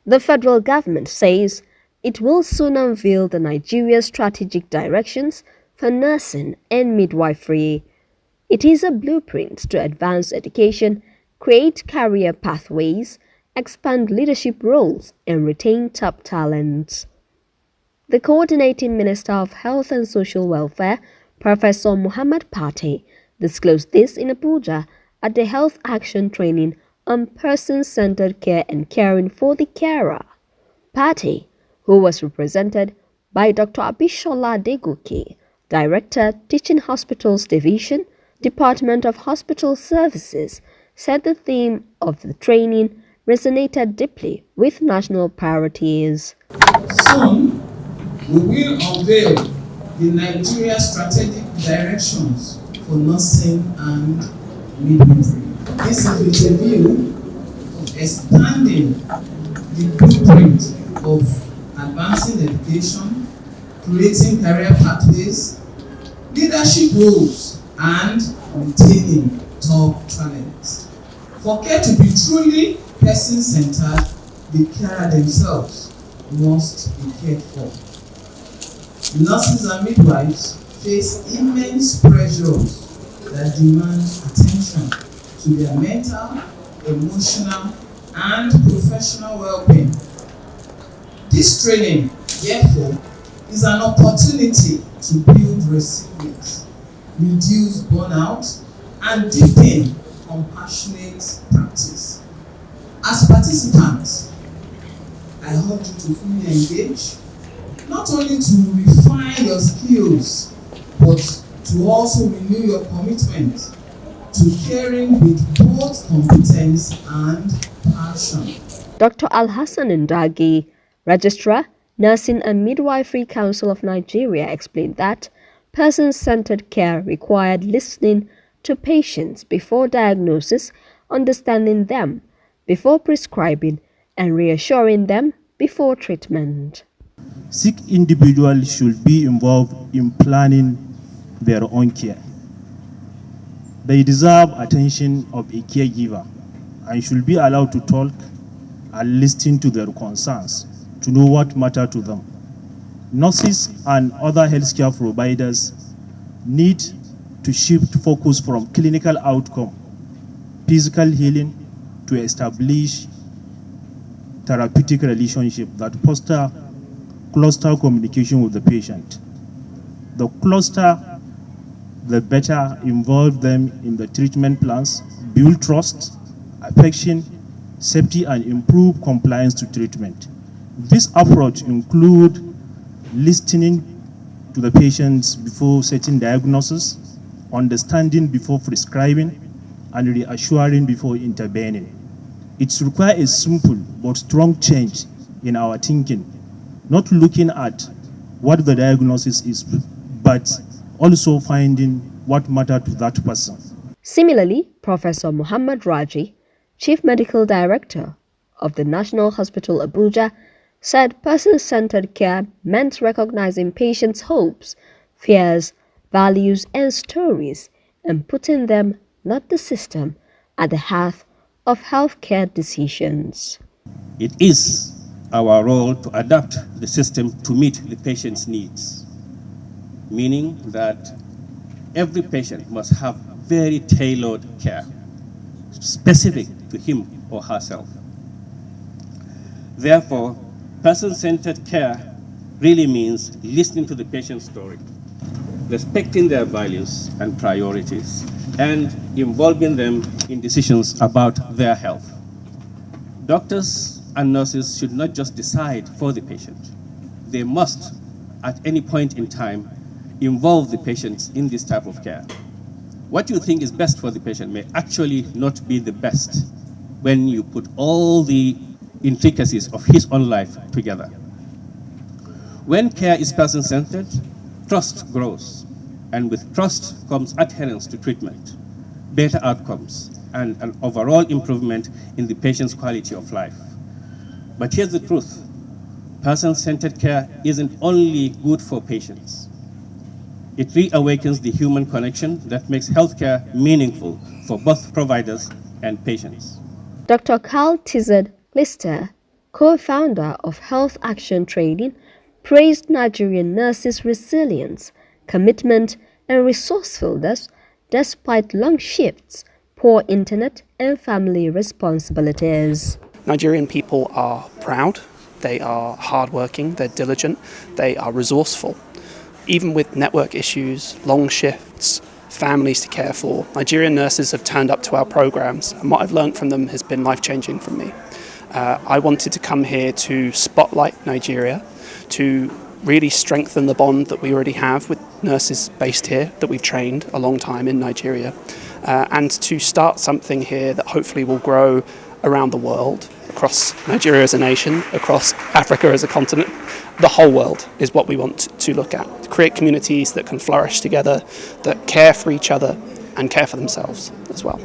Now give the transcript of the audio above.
The federal government says it will soon unveil the Nigeria's strategic directions for nursing and midwifery. It is a blueprint to advance education, create career pathways, expand leadership roles, and retain top talents. The coordinating Minister of Health and Social Welfare, Professor Muhammad Pate, disclosed this in Abuja at the Health Action Training on Person-Centered Care and Caring for the Carer. Pate, who was represented by Dr. Abishola Degoke, Director, Teaching Hospitals Division, Department of Hospital Services, said the theme of the training resonated deeply with national priorities. Soon, we will unveil the Nigeria strategic directions for nursing and midwifery. This is with a view of expanding the blueprint of advancing education, creating career pathways, leadership roles, and retaining top talent. For care to be truly person-centered, the carer themselves must be cared for. Nurses and midwives face immense pressures that demand attention to their mental, emotional, and professional well-being. This training, therefore, is an opportunity to build resilience, reduce burnout, and deepen compassionate practice. As participants, I urge you to fully engage, not only to refine your skills, but to also renew your commitment to caring with both competence and passion. Dr. Al-Hassan Ndagi, Registrar, Nursing and Midwifery Council of Nigeria, explained that person-centered care required listening to patients before diagnosis, understanding them before prescribing, and reassuring them before treatment. Sick individuals should be involved in planning their own care. They deserve attention of a caregiver and should be allowed to talk and listen to their concerns to know what matters to them. Nurses and other healthcare providers need to shift focus from clinical outcome, physical healing, to establish therapeutic relationship that foster closer communication with the patient. The closer, the better involve them in the treatment plans, build trust, affection, safety, and improve compliance to treatment. This approach includes listening to the patients before setting diagnosis, understanding before prescribing, and reassuring before intervening. It requires a simple but strong change in our thinking, not looking at what the diagnosis is, but also finding what matters to that person. Similarly, Professor Muhammad Raji, Chief Medical Director of the National Hospital Abuja, said person-centered care meant recognizing patients' hopes, fears, values, and stories, and putting them, not the system, at the heart of healthcare decisions. It is our role to adapt the system to meet the patient's needs, meaning that every patient must have very tailored care, specific to him or herself. Therefore, person-centered care really means listening to the patient's story, respecting their values and priorities, and involving them in decisions about their health. Doctors and nurses should not just decide for the patient. They must, at any point in time, involve the patients in this type of care. What you think is best for the patient may actually not be the best when you put all the intricacies of his own life together. When care is person-centered, trust grows, and with trust comes adherence to treatment, better outcomes, and an overall improvement in the patient's quality of life. But here's the truth. Person-centered care isn't only good for patients. It reawakens the human connection that makes healthcare meaningful for both providers and patients. Dr. Carl Tizard Lister, co-founder of Health Action Training, praised Nigerian nurses' resilience, commitment, and resourcefulness despite long shifts, poor internet, and family responsibilities. Nigerian people are proud, they are hardworking, they're diligent, they are resourceful. Even with network issues, long shifts, families to care for, Nigerian nurses have turned up to our programs, and what I've learned from them has been life-changing for me. I wanted to come here to spotlight Nigeria, to really strengthen the bond that we already have with nurses based here that we've trained a long time in Nigeria, and to start something here that hopefully will grow around the world, across Nigeria as a nation, across Africa as a continent. The whole world is what we want to look at, to create communities that can flourish together, that care for each other and care for themselves as well.